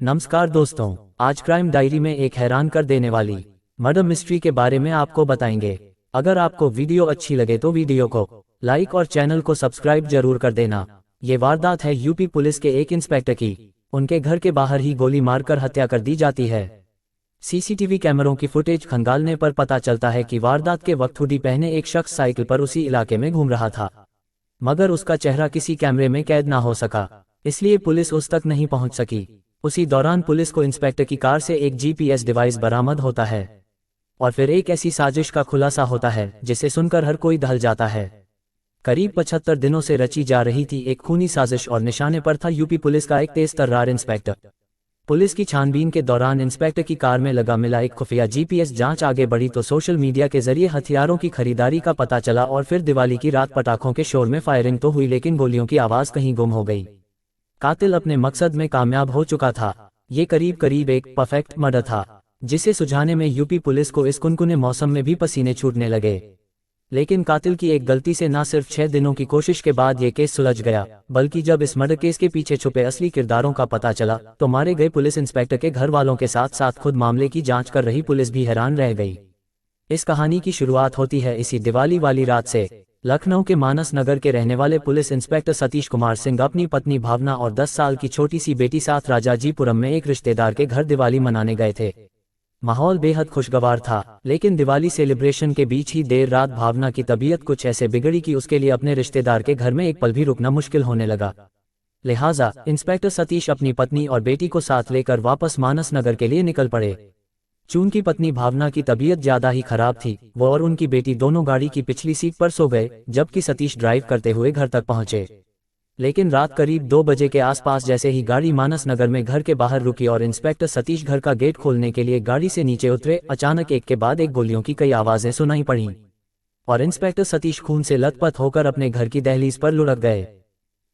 नमस्कार दोस्तों, आज क्राइम डायरी में एक हैरान कर देने वाली मर्डर मिस्ट्री के बारे में आपको बताएंगे। अगर आपको वीडियो अच्छी लगे तो वीडियो को लाइक और चैनल को सब्सक्राइब जरूर कर देना। ये वारदात है यूपी पुलिस के एक इंस्पेक्टर की। उनके घर के बाहर ही गोली मारकर हत्या कर दी जाती है। सीसीटीवी कैमरों की फुटेज खंगालने पर पता चलता है कि वारदात के वक्त हुडी पहने एक शख्स साइकिल पर उसी इलाके में घूम रहा था, मगर उसका चेहरा किसी कैमरे में कैद ना हो सका, इसलिए पुलिस उस तक नहीं पहुंच सकी। उसी दौरान पुलिस को इंस्पेक्टर की कार से एक जीपीएस डिवाइस बरामद होता है और फिर एक ऐसी साजिश का खुलासा होता है जिसे सुनकर हर कोई दहल जाता है। करीब 75 दिनों से रची जा रही थी एक खूनी साजिश और निशाने पर था यूपी पुलिस का एक तेज तर्रार इंस्पेक्टर। पुलिस की छानबीन के दौरान इंस्पेक्टर की कार में लगा मिला एक खुफिया जीपीएस जांच आगे बढ़ी तो सोशल मीडिया के जरिए हथियारों की खरीदारी का पता चला और फिर दिवाली की रात पटाखों के शोर में फायरिंग तो हुई, लेकिन गोलियों की आवाज कहीं गुम हो गई। कातिल अपने मकसद में कामयाब हो चुका था। ये करीब एक परफेक्ट मर्डर था जिसे सुलझाने में यूपी पुलिस को इस कुनकुने मौसम में भी पसीने छूटने लगे। लेकिन कातिल की एक गलती से न सिर्फ 6 दिनों की कोशिश के बाद ये केस सुलझ गया, बल्कि जब इस मर्डर केस के पीछे छुपे असली किरदारों का पता चला तो मारे गए पुलिस इंस्पेक्टर के घर वालों के साथ साथ खुद मामले की जांच कर रही पुलिस भी हैरान रह गई। इस कहानी की शुरुआत होती है इसी दिवाली वाली रात से। लखनऊ के मानस नगर के रहने वाले पुलिस इंस्पेक्टर सतीश कुमार सिंह अपनी पत्नी भावना और 10 साल की छोटी सी बेटी साथ राजाजीपुरम में एक रिश्तेदार के घर दिवाली मनाने गए थे। माहौल बेहद खुशगवार था, लेकिन दिवाली सेलिब्रेशन के बीच ही देर रात भावना की तबीयत कुछ ऐसे बिगड़ी कि उसके लिए अपने रिश्तेदार के घर में एक पल भी रुकना मुश्किल होने लगा। लिहाजा इंस्पेक्टर सतीश अपनी पत्नी और बेटी को साथ लेकर वापस मानस नगर के लिए निकल पड़े। चूंकि पत्नी भावना की तबीयत ज्यादा ही खराब थी, वो और उनकी बेटी दोनों गाड़ी की पिछली सीट पर सो गए, जबकि सतीश ड्राइव करते हुए घर तक पहुंचे। लेकिन रात करीब 2 बजे के आसपास जैसे ही गाड़ी मानस नगर में घर के बाहर रुकी और इंस्पेक्टर सतीश घर का गेट खोलने के लिए गाड़ी से नीचे उतरे, अचानक एक के बाद एक गोलियों की कई आवाजें सुनाई पड़ी और इंस्पेक्टर सतीश खून से लथपथ होकर अपने घर की दहलीज पर लुढ़क गए।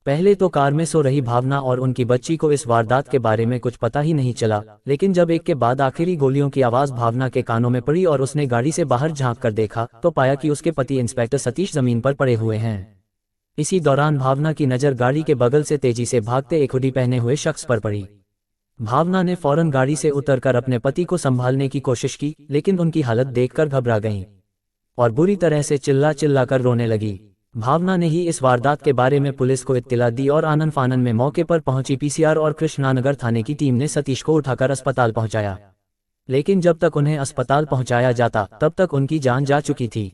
पहले तो कार में सो रही भावना और उनकी बच्ची को इस वारदात के बारे में कुछ पता ही नहीं चला, लेकिन जब एक के बाद आखिरी गोलियों की आवाज भावना के कानों में पड़ी और उसने गाड़ी से बाहर झांक कर देखा तो पाया कि उसके पति इंस्पेक्टर सतीश जमीन पर पड़े हुए हैं। इसी दौरान भावना की नजर गाड़ी के बगल से तेजी से भागते एक हुडी पहने हुए शख्स पर पड़ी। भावना ने फौरन गाड़ी से उतरकर अपने पति को संभालने की कोशिश की, लेकिन उनकी हालत देखकर घबरा गईं और बुरी तरह से चिल्ला कर रोने लगी। भावना ने ही इस वारदात के बारे में पुलिस को इत्तला दी और आनन फानन में मौके पर पहुंची पीसीआर और कृष्णानगर थाने की टीम ने सतीश को उठाकर अस्पताल पहुंचाया। लेकिन जब तक उन्हें अस्पताल पहुंचाया जाता तब तक उनकी जान जा चुकी थी।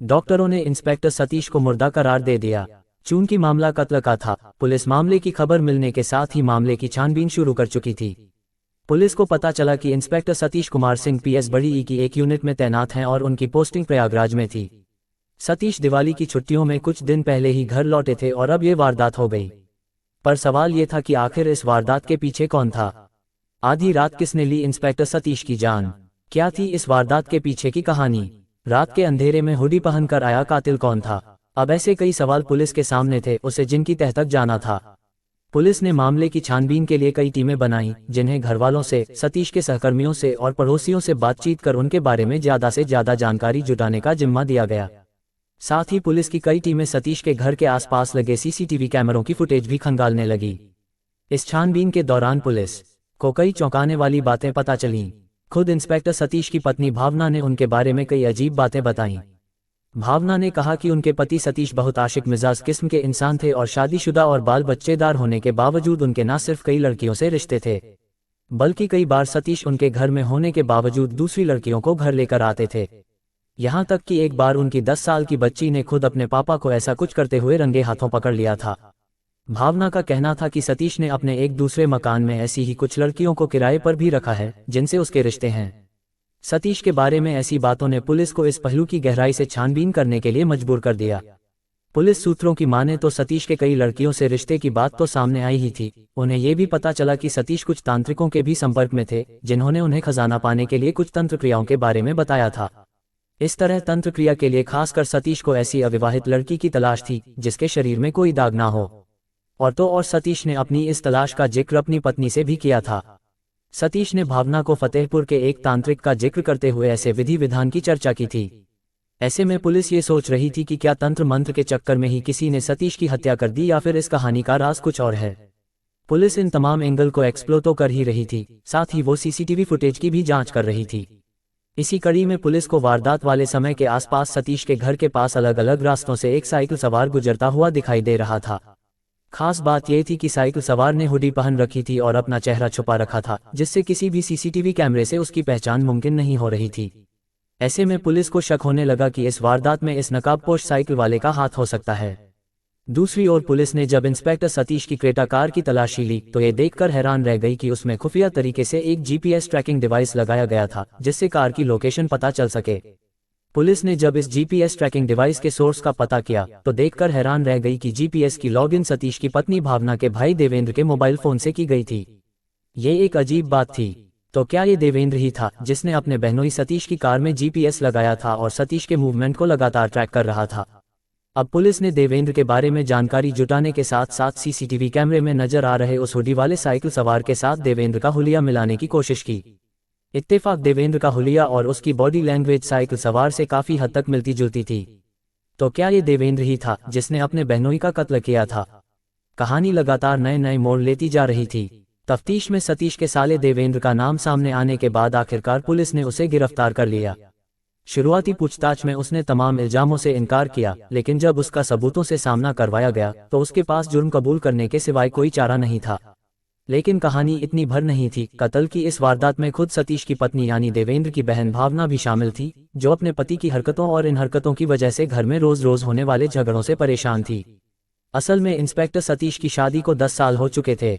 डॉक्टरों ने इंस्पेक्टर सतीश को मुर्दा करार दे दिया। चूंकि मामला कत्ल का था, पुलिस मामले की खबर मिलने के साथ ही मामले की छानबीन शुरू कर चुकी थी। पुलिस को पता चला कि इंस्पेक्टर सतीश कुमार सिंह पीएस बड़ी ई की एक यूनिट में तैनात हैं और उनकी पोस्टिंग प्रयागराज में थी। सतीश दिवाली की छुट्टियों में कुछ दिन पहले ही घर लौटे थे और अब ये वारदात हो गई। पर सवाल ये था कि आखिर इस वारदात के पीछे कौन था? आधी रात किसने ली इंस्पेक्टर सतीश की जान? क्या थी इस वारदात के पीछे की कहानी? रात के अंधेरे में हुडी पहनकर आया कातिल कौन था? अब ऐसे कई सवाल पुलिस के सामने थे उसे जिनकी तह तक जाना था। पुलिस ने मामले की छानबीन के लिए कई टीमें बनाई, जिन्हें घरवालों से, सतीश के सहकर्मियों से और पड़ोसियों से बातचीत कर उनके बारे में ज्यादा से ज्यादा जानकारी जुटाने का जिम्मा दिया गया। साथ ही पुलिस की कई टीमें सतीश के घर के आसपास लगे सीसीटीवी कैमरों की फुटेज भी खंगालने लगी। इस छानबीन के दौरान पुलिस को कई चौंकाने वाली बातें पता चलीं। खुद इंस्पेक्टर सतीश की पत्नी भावना ने उनके बारे में कई अजीब बातें बताईं। भावना ने कहा कि उनके पति सतीश बहुत आशिक मिजाज किस्म के इंसान थे और शादीशुदा और बाल बच्चेदार होने के बावजूद उनके न सिर्फ कई लड़कियों से रिश्ते थे, बल्कि कई बार सतीश उनके घर में होने के बावजूद दूसरी लड़कियों को घर लेकर आते थे। यहाँ तक कि एक बार उनकी 10 साल की बच्ची ने खुद अपने पापा को ऐसा कुछ करते हुए रंगे हाथों पकड़ लिया था। भावना का कहना था कि सतीश ने अपने एक दूसरे मकान में ऐसी ही कुछ लड़कियों को किराए पर भी रखा है जिनसे उसके रिश्ते हैं। सतीश के बारे में ऐसी बातों ने पुलिस को इस पहलू की गहराई से छानबीन करने के लिए मजबूर कर दिया। पुलिस सूत्रों की माने तो सतीश के कई लड़कियों से रिश्ते की बात तो सामने आई ही थी, उन्हें यह भी पता चला कि सतीश कुछ तांत्रिकों के भी संपर्क में थे, जिन्होंने उन्हें खजाना पाने के लिए कुछ तंत्र क्रियाओं के बारे में बताया था। इस तरह तंत्र क्रिया के लिए खासकर सतीश को ऐसी अविवाहित लड़की की तलाश थी जिसके शरीर में कोई दाग ना हो। और सतीश ने अपनी इस तलाश का जिक्र अपनी पत्नी से भी किया था। सतीश ने भावना को फतेहपुर के एक तांत्रिक का जिक्र करते हुए ऐसे विधि विधान की चर्चा की थी। ऐसे में पुलिस ये सोच रही थी कि क्या तंत्र मंत्र के चक्कर में ही किसी ने सतीश की हत्या कर दी या फिर इस कहानी का राज कुछ और है। पुलिस इन तमाम एंगल को एक्सप्लोर तो कर ही रही थी, साथ ही वो सीसीटीवी फुटेज की भी जांच कर रही थी। इसी कड़ी में पुलिस को वारदात वाले समय के आसपास सतीश के घर के पास अलग अलग रास्तों से एक साइकिल सवार गुजरता हुआ दिखाई दे रहा था। खास बात यह थी कि साइकिल सवार ने हुडी पहन रखी थी और अपना चेहरा छुपा रखा था, जिससे किसी भी सीसीटीवी कैमरे से उसकी पहचान मुमकिन नहीं हो रही थी। ऐसे में पुलिस को शक होने लगा कि इस वारदात में इस नकाबपोश साइकिल वाले का हाथ हो सकता है। दूसरी ओर पुलिस ने जब इंस्पेक्टर सतीश की क्रेटा कार की तलाशी ली तो ये देखकर हैरान रह गई कि उसमें खुफिया तरीके से एक जीपीएस ट्रैकिंग डिवाइस लगाया गया था, जिससे कार की लोकेशन पता चल सके। पुलिस ने जब इस जीपीएस ट्रैकिंग डिवाइस के सोर्स का पता किया तो देखकर हैरान रह गई कि जीपीएस की लॉगिन सतीश की पत्नी भावना के भाई देवेंद्र के मोबाइल फोन से की गई थी। ये एक अजीब बात थी। तो क्या ये देवेंद्र ही था जिसने अपने बहनोई सतीश की कार में जीपीएस लगाया था और सतीश के मूवमेंट को लगातार ट्रैक कर रहा था? अब पुलिस ने देवेंद्र के बारे में जानकारी जुटाने के साथ साथ सीसीटीवी कैमरे में नजर आ रहे उस हुडी वाले साइकिल सवार के साथ देवेंद्र का हुलिया मिलाने की कोशिश की। इत्तेफाक देवेंद्र का हुलिया और उसकी बॉडी लैंग्वेज साइकिल सवार से काफी हद तक मिलती जुलती थी। तो क्या ये देवेंद्र ही था जिसने अपने बहनोई का कत्ल किया था? कहानी लगातार नए नए मोड़ लेती जा रही थी। तफ्तीश में सतीश के साले देवेंद्र का नाम सामने आने के बाद आखिरकार पुलिस ने उसे गिरफ्तार कर लिया। शुरुआती पूछताछ में उसने तमाम इल्जामों से इनकार किया, लेकिन जब उसका सबूतों से सामना करवाया गया तो उसके पास जुर्म कबूल करने के सिवाय कोई चारा नहीं था। लेकिन कहानी इतनी भर नहीं थी। कत्ल की इस वारदात में खुद सतीश की पत्नी यानी देवेंद्र की बहन भावना भी शामिल थी, जो अपने पति की हरकतों और इन हरकतों की वजह से घर में रोज रोज होने वाले झगड़ों से परेशान थी। असल में इंस्पेक्टर सतीश की शादी को 10 साल हो चुके थे,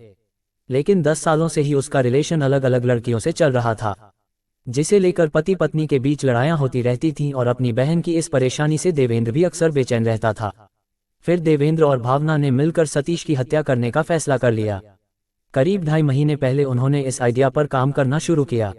लेकिन 10 सालों से ही उसका रिलेशन अलग अलग लड़कियों से चल रहा था, जिसे लेकर पति पत्नी के बीच लड़ाइयां होती रहती थीं और अपनी बहन की इस परेशानी से देवेंद्र भी अक्सर बेचैन रहता था। फिर देवेंद्र और भावना ने मिलकर सतीश की हत्या करने का फैसला कर लिया। करीब 2.5 महीने पहले उन्होंने इस आइडिया पर काम करना शुरू किया।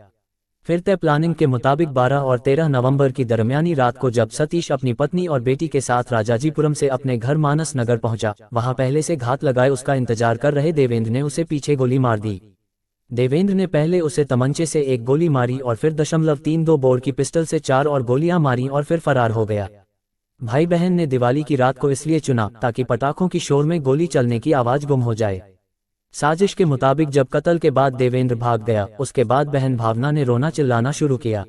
फिर तय प्लानिंग के मुताबिक 12 और 13 नवंबर की दरमियानी रात को जब सतीश अपनी पत्नी और बेटी के साथ राजाजीपुरम से अपने घर मानस नगर पहुंचा, वहां पहले से घात लगाए उसका इंतजार कर रहे देवेंद्र ने उसे पीछे गोली मार दी। देवेंद्र ने पहले उसे तमंचे से 1 गोली मारी और फिर 0.32 बोर की पिस्टल से 4 और गोलियां मारी और फिर फरार हो गया। भाई बहन ने दिवाली की रात को इसलिए चुना ताकि पटाखों की शोर में गोली चलने की आवाज गुम हो जाए। साजिश के मुताबिक जब कत्ल के बाद देवेंद्र भाग गया, उसके बाद बहन भावना ने रोना चिल्लाना शुरू किया।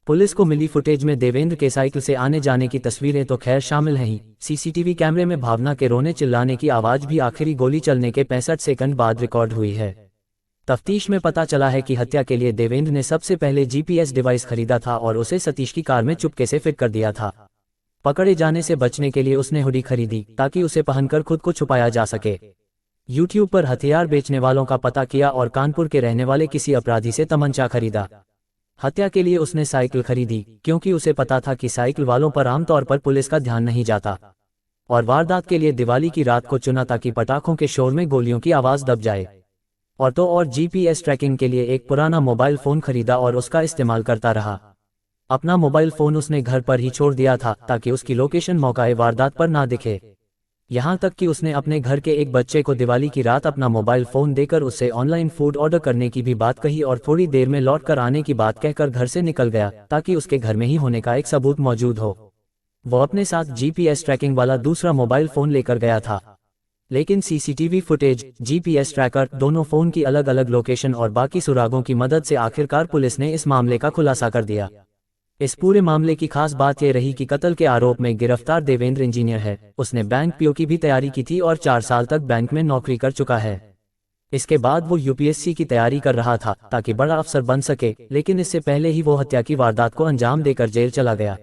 पुलिस को मिली फुटेज में देवेंद्र के साइकिल से आने जाने की तस्वीरें तो खैर शामिल हैं ही, सीसीटीवी कैमरे में भावना के रोने चिल्लाने की आवाज भी आखिरी गोली चलने के 65 सेकंड बाद रिकॉर्ड हुई है। तफ्तीश में पता चला है कि हत्या के लिए देवेंद्र ने सबसे पहले जीपीएस डिवाइस खरीदा था और उसे सतीश की कार में चुपके से फिट कर दिया था। पकड़े जाने से बचने के लिए उसने हुडी खरीदी ताकि उसे पहनकर खुद को छुपाया जा सके। यूट्यूब पर हथियार बेचने वालों का पता किया और कानपुर के रहने वाले किसी अपराधी से तमंचा खरीदा। हत्या के लिए उसने साइकिल खरीदी क्योंकि उसे पता था कि साइकिल वालों पर आमतौर पर पुलिस का ध्यान नहीं जाता, और वारदात के लिए दिवाली की रात को चुना ताकि पटाखों के शोर में गोलियों की आवाज दब जाए। और तो और जीपीएस ट्रैकिंग के लिए एक पुराना मोबाइल फोन खरीदा और उसका इस्तेमाल करता रहा। अपना मोबाइल फोन उसने घर पर ही छोड़ दिया था ताकि उसकी लोकेशन मौकाए वारदात पर ना दिखे। यहाँ तक कि उसने अपने घर के एक बच्चे को दिवाली की रात अपना मोबाइल फोन देकर उससे ऑनलाइन फूड ऑर्डर करने की भी बात कही और थोड़ी देर में लौट कर आने की बात कहकर घर से निकल गया ताकि उसके घर में ही होने का एक सबूत मौजूद हो। वो अपने साथ जीपीएस ट्रैकिंग वाला दूसरा मोबाइल फोन लेकर गया था, लेकिन सीसीटीवी फुटेज, जीपीएस ट्रैकर, दोनों फोन की अलग अलग लोकेशन और बाकी सुरागों की मदद से आखिरकार पुलिस ने इस मामले का खुलासा कर दिया। इस पूरे मामले की खास बात यह रही कि कत्ल के आरोप में गिरफ्तार देवेंद्र इंजीनियर है। उसने बैंक पीओ की भी तैयारी की थी और 4 साल तक बैंक में नौकरी कर चुका है। इसके बाद वो यूपीएससी की तैयारी कर रहा था ताकि बड़ा अफसर बन सके, लेकिन इससे पहले ही वो हत्या की वारदात को अंजाम देकर जेल चला गया।